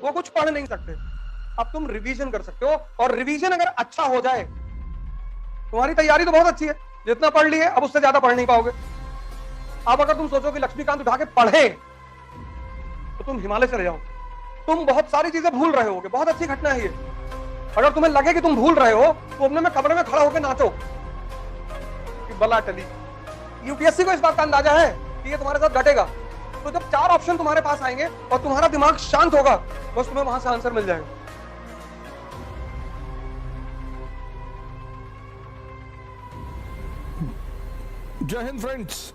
वो कुछ पढ़ नहीं सकते। अब तुम रिवीजन कर सकते हो, और रिवीजन अगर अच्छा हो जाए, तुम्हारी तैयारी तो बहुत अच्छी है, जितना पढ़ लिए अब उससे ज्यादा पढ़ नहीं पाओगे। अब अगर तुम सोचो कि लक्ष्मीकांत उठा के पढ़े, तो तुम हिमालय चले जाओ। तुम बहुत सारी चीजें भूल रहे होगे, बहुत अच्छी घटना है ये। अगर तुम्हें लगे कि तुम भूल रहे हो, तो अपने में कमरे में खड़ा होकर नाचो कि बला टली। यूपीएससी को इस बात का अंदाजा है कि ये तुम्हारे साथ घटेगा। तो जब 4 ऑप्शन तुम्हारे पास आएंगे और तुम्हारा दिमाग शांत होगा, बस तुम्हें वहां से आंसर मिल जाएगा। जय हिंद फ्रेंड्स।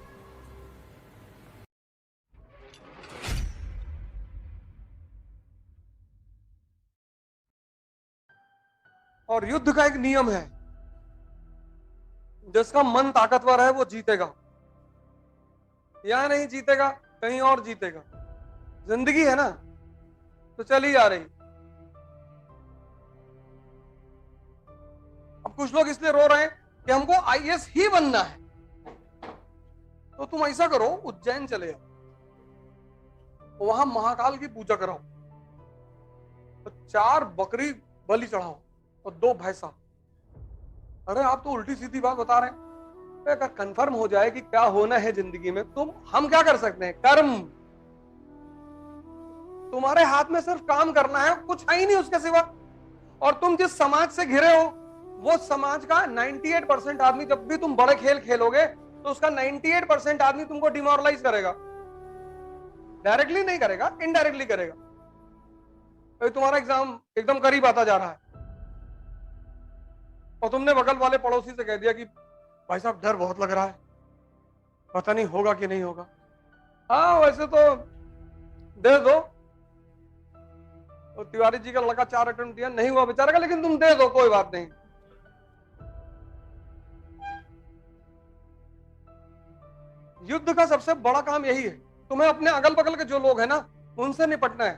और युद्ध का एक नियम है, जिसका मन ताकतवर है वो जीतेगा। यहां नहीं जीतेगा, कहीं और जीतेगा। जिंदगी है ना, तो चली आ रही। अब कुछ लोग इसलिए रो रहे हैं कि हमको आईएएस ही बनना है। तो तुम ऐसा करो, उज्जैन चले जाओ, वहां महाकाल की पूजा कराओ, तो 4 बकरी बलि चढ़ाओ और 2 भैंसा। अरे आप तो उल्टी सीधी बात बता रहे हैं। अगर कंफर्म हो जाए कि क्या होना है जिंदगी में, हम क्या कर सकते हैं? कर्म। तुम्हारे हाथ में सिर्फ काम करना है, कुछ है ही नहीं उसके सिवा। और तुम जिस समाज से घिरे हो, वो समाज का 98% आदमी, जब भी तुम बड़े खेल खेलोगे तो उसका 98% आदमी तुमको डिमोरलाइज करेगा। डायरेक्टली नहीं करेगा, इनडायरेक्टली करेगा। तो तुम्हारा एग्जाम एकदम करीब आता जा रहा है और तुमने बगल वाले पड़ोसी से कह दिया कि भाई साहब डर बहुत लग रहा है, पता नहीं होगा कि नहीं होगा। हाँ वैसे तो दे दो। तो तिवारी जी का लड़का 4 अटेम्प्ट दिया, नहीं हुआ बेचारा का, लेकिन तुम दे दो, कोई बात नहीं। युद्ध का सबसे बड़ा काम यही है, तुम्हें अपने अगल बगल के जो लोग हैं ना, उनसे निपटना है।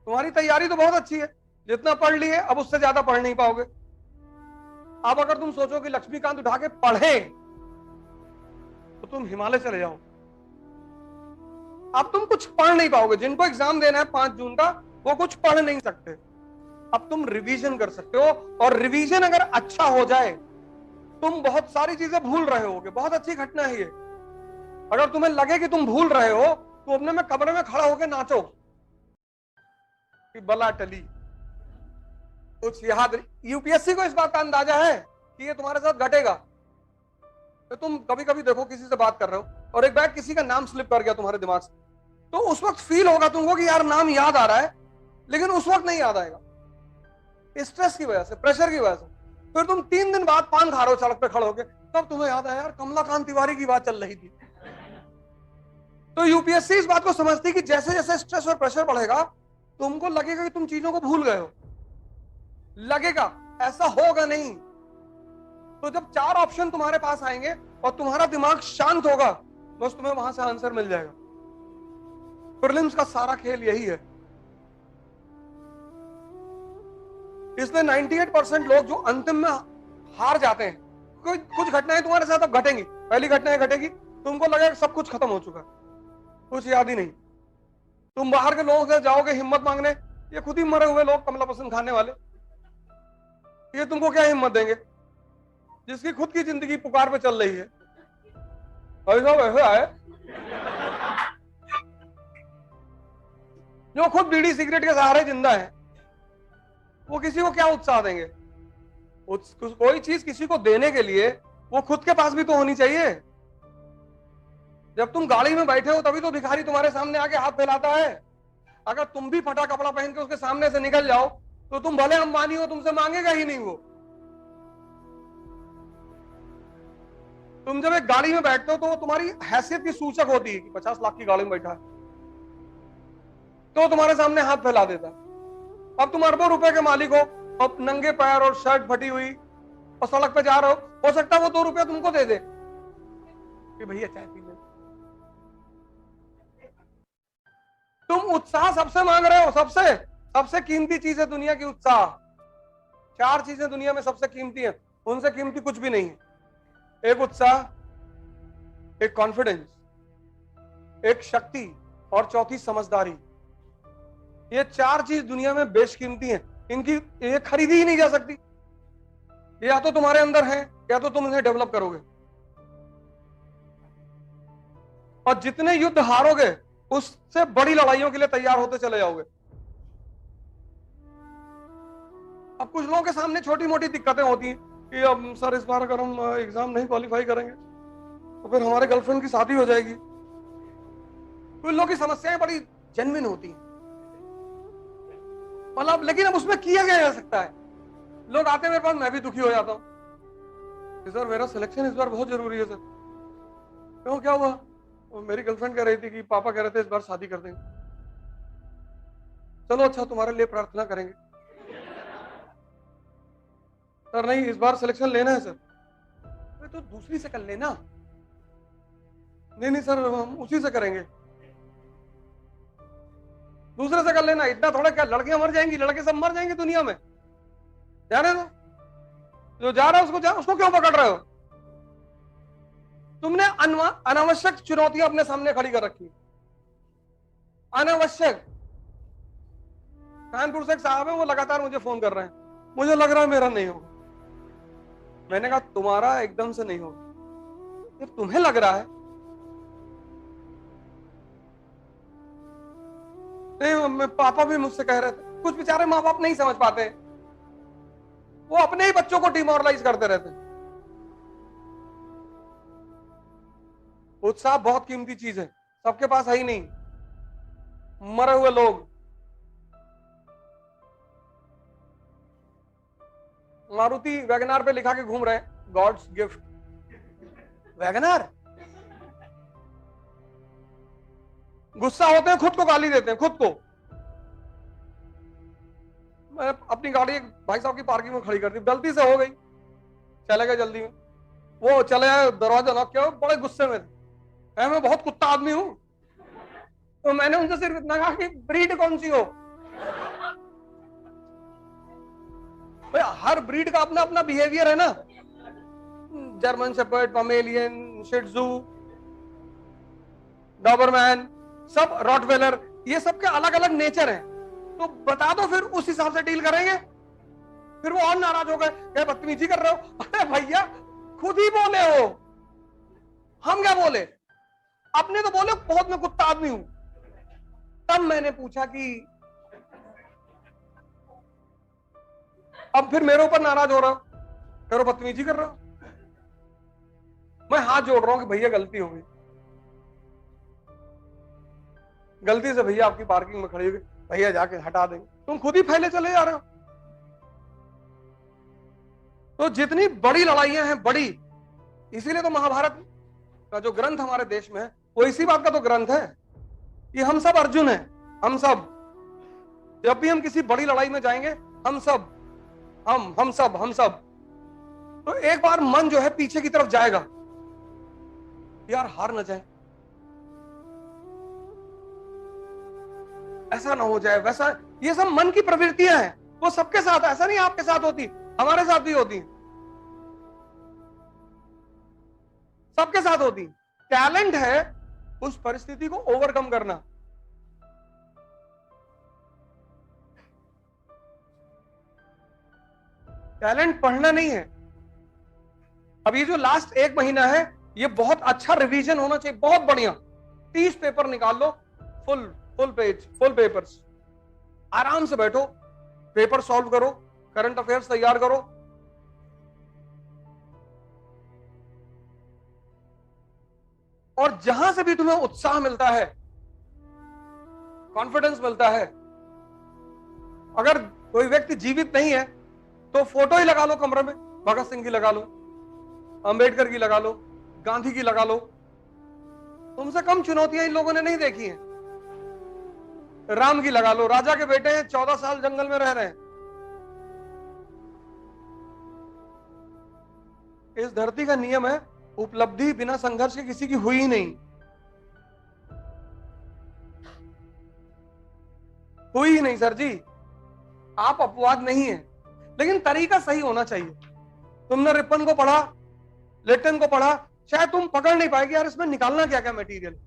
तुम्हारी तैयारी तो बहुत अच्छी है, जितना पढ़ लिए अब उससे ज्यादा पढ़ नहीं पाओगे। अब अगर तुम सोचो कि लक्ष्मीकांत उठा के पढ़े, तो तुम हिमालय चले जाओ। अब तुम कुछ पढ़ नहीं पाओगे। जिनको एग्जाम देना है 5 जून का, वो कुछ पढ़ नहीं सकते। अब तुम रिवीजन कर सकते हो, और रिवीजन अगर अच्छा हो जाए, तुम बहुत सारी चीजें भूल रहे होगे, बहुत अच्छी घटना है ये। अगर तुम्हें लगे कि तुम भूल रहे हो, तो अपने में कमरे में खड़ा होकर नाचो कि बला टली। कुछ याद, यूपीएससी को इस बात का अंदाजा है कि ये तुम्हारे साथ घटेगा। तो तुम कभी कभी देखो, किसी से बात कर रहे हो और एक बैग किसी का नाम स्लिप कर गया तुम्हारे दिमाग से, तो उस वक्त फील होगा तुमको कि यार नाम याद आ रहा है, लेकिन उस वक्त नहीं याद आएगा, स्ट्रेस की वजह से, प्रेशर की वजह से। फिर तुम 3 दिन बाद पान खा रहे हो सड़क पे खड़े होके, तब तुम्हें याद आया यार कमलाकांत तिवारी की बात चल रही थी। तो यूपीएससी इस बात को समझती कि जैसे जैसे स्ट्रेस और प्रेशर बढ़ेगा, तुमको लगेगा कि तुम चीजों को भूल गए हो। लगेगा, ऐसा होगा नहीं। तो जब 4 ऑप्शन तुम्हारे पास आएंगे और तुम्हारा दिमाग शांत होगा, बस तुम्हें वहां से आंसर मिल जाएगा। प्रीलिम्स का सारा खेल यही है। इसलिए 98% लोग जो अंतिम में हार जाते हैं, कुछ घटनाएं तुम्हारे साथ अब घटेंगी। पहली घटना घटेगी, तुमको लगेगा सब कुछ खत्म हो चुका है, कुछ याद ही नहीं। तुम बाहर के लोगों से जाओगे हिम्मत मांगने, ये खुद ही मरे हुए लोग, कमला पसंद खाने वाले, ये तुमको क्या हिम्मत देंगे? जिसकी खुद की जिंदगी पुकार पे चल रही है, ऐसा है जो खुद बीड़ी सिगरेट के सहारे जिंदा है, वो किसी को क्या उत्साह देंगे? कोई चीज किसी को देने के लिए वो खुद के पास भी तो होनी चाहिए। जब तुम गाड़ी में बैठे हो, तभी तो भिखारी तुम्हारे सामने आके हाथ फैलाता है। अगर तुम भी फटा कपड़ा पहन के उसके सामने से निकल जाओ, तो तुम भले अंबानी हो, तुमसे मांगेगा ही नहीं वो। तुम जब एक गाड़ी में बैठते हो, तो वो तुम्हारी हैसियत की सूचक होती है कि 50 लाख की गाड़ी में बैठा है, तो तुम्हारे सामने हाथ फैला देता है। अब तुम अरबों रुपए के मालिक हो, अब नंगे पैर और शर्ट फटी हुई और सड़क पे जा रहे हो सकता है वो 2 रुपया तुमको दे दे कि भैया चाय पी ले। तुम उत्साह सबसे मांग रहे हो, सबसे कीमती चीज है दुनिया की उत्साह। 4 चीजें दुनिया में सबसे कीमती हैं, उनसे कीमती कुछ भी नहीं है। एक उत्साह, एक कॉन्फिडेंस, एक शक्ति, और चौथी समझदारी। ये 4 चीज दुनिया में बेशकीमती हैं, इनकी ये खरीदी ही नहीं जा सकती। या तो तुम्हारे अंदर है या तो तुम इन्हें डेवलप करोगे। और जितने युद्ध हारोगे उससे बड़ी लड़ाइयों के लिए तैयार होते चले जाओगे। अब कुछ लोगों के सामने छोटी मोटी दिक्कतें होती हैं कि अब सर इस बार अगर हम एग्जाम नहीं क्वालिफाई करेंगे तो फिर हमारे गर्लफ्रेंड की शादी हो जाएगी। कुछ लोगों की समस्याएं बड़ी जेन्युइन होती हैं, मतलब लेकिन अब उसमें किया क्या जा सकता है। लोग आते हैं मेरे पास, मैं भी दुखी हो जाता हूं, सर मेरा सिलेक्शन इस बार बहुत जरूरी है सर। क्यों, क्या हुआ? और मेरी गर्लफ्रेंड कह रही थी कि पापा कह रहे थे इस बार शादी कर देंगे। चलो अच्छा, तुम्हारे लिए प्रार्थना करेंगे। सर नहीं, इस बार सिलेक्शन लेना है सर। अरे तो दूसरी से कर लेना। नहीं नहीं सर, हम उसी से करेंगे। दूसरे से कर लेना, इतना थोड़ा, क्या लड़कियां मर जाएंगी? लड़के सब मर जाएंगे दुनिया में, जाने दो। जो जा रहा है उसको क्यों पकड़ रहे हो? तुमने अनावश्यक चुनौतियां अपने सामने खड़ी कर रखी, अनावश्यक। कानपुर से एक साहब है, वो लगातार मुझे फोन कर रहे हैं, मुझे लग रहा है मेरा नहीं होगा। मैंने कहा तुम्हारा एकदम से नहीं होगा, ये तुम्हें लग रहा है। नहीं, पापा भी मुझसे कह रहे थे। कुछ बेचारे माँ बाप नहीं समझ पाते, वो अपने ही बच्चों को डिमोरलाइज करते रहते हैं। उत्साह बहुत कीमती चीज है, सबके पास है ही नहीं। मरे हुए लोग, मारुति वैगनार पे लिखा के घूम रहे हैं, गॉड्स गिफ्ट। वैगनार, गुस्सा होते हैं, खुद को गाली देते हैं, खुद को। मैं अपनी गाड़ी भाई साहब की पार्किंग में खड़ी कर दी, गलती से हो गई, चले गए जल्दी में। वो चले आए, दरवाजा लॉक किया, बड़े गुस्से में थे। मैं बहुत कुत्ता आदमी हूं, तो मैंने उनसे सिर्फ इतना कहा कि ब्रीड कौन सी हो। भाई हर ब्रीड का अपना अपना बिहेवियर है ना। जर्मन शेपर्ड, पमेलियन, शिट्जू, डॉबरमैन, सब रॉटवेलर, ये सब के अलग अलग नेचर हैं। तो बता दो, फिर उस हिसाब से डील करेंगे। फिर वो और नाराज हो गए, क्या बदतमीजी कर रहे हो? अरे भैया खुद ही बोले हो, हम क्या बोले? अपने तो बोले बहुत मैं कुत्ता आदमी हूं। तब मैंने पूछा कि अब फिर मेरे ऊपर नाराज हो रहा हो, फिर बदतमीजी कर रहा हो। मैं हाथ जोड़ रहा हूं कि भैया गलती हो गई, गलती से भैया आपकी पार्किंग में खड़ी हो गई, भैया जाके हटा देंगे। तुम खुद ही फैले चले जा रहे हो। तो जितनी बड़ी लड़ाइयां हैं, बड़ी, इसीलिए तो महाभारत का जो ग्रंथ हमारे देश में है वो इसी बात का तो ग्रंथ है कि हम सब अर्जुन हैं। हम सब, जब भी हम किसी बड़ी लड़ाई में जाएंगे, हम सब हम सब। तो एक बार मन जो है पीछे की तरफ जाएगा, यार हार ना जाए, ऐसा ना हो जाए, वैसा। ये सब मन की प्रवृत्तियां हैं, वो सबके साथ, ऐसा नहीं आपके साथ होती, हमारे साथ भी होती, सबके साथ होती। टैलेंट है उस परिस्थिति को ओवरकम करना। टैलेंट पढ़ना नहीं है। अब ये जो लास्ट 1 महीना है, ये बहुत अच्छा रिवीजन होना चाहिए, बहुत बढ़िया। 30 पेपर निकाल लो, फुल पेपर्स, आराम से बैठो, पेपर सॉल्व करो, करंट अफेयर्स तैयार करो। और जहां से भी तुम्हें उत्साह मिलता है, कॉन्फिडेंस मिलता है, अगर कोई व्यक्ति जीवित नहीं है तो फोटो ही लगा लो कमरे में, भगत सिंह की लगा लो, अंबेडकर की लगा लो, गांधी की लगा लो। तुमसे कम चुनौतियां इन लोगों ने नहीं देखी हैं। राम की लगा लो, राजा के बेटे हैं, 14 साल जंगल में रह रहे हैं। इस धरती का नियम है, उपलब्धि बिना संघर्ष के किसी की हुई ही नहीं, हुई ही नहीं सर जी। आप अपवाद नहीं है, लेकिन तरीका सही होना चाहिए। तुमने रिपन को पढ़ा, लेटन को पढ़ा, शायद तुम पकड़ नहीं पाएगी यार इसमें निकालना क्या क्या मटेरियल।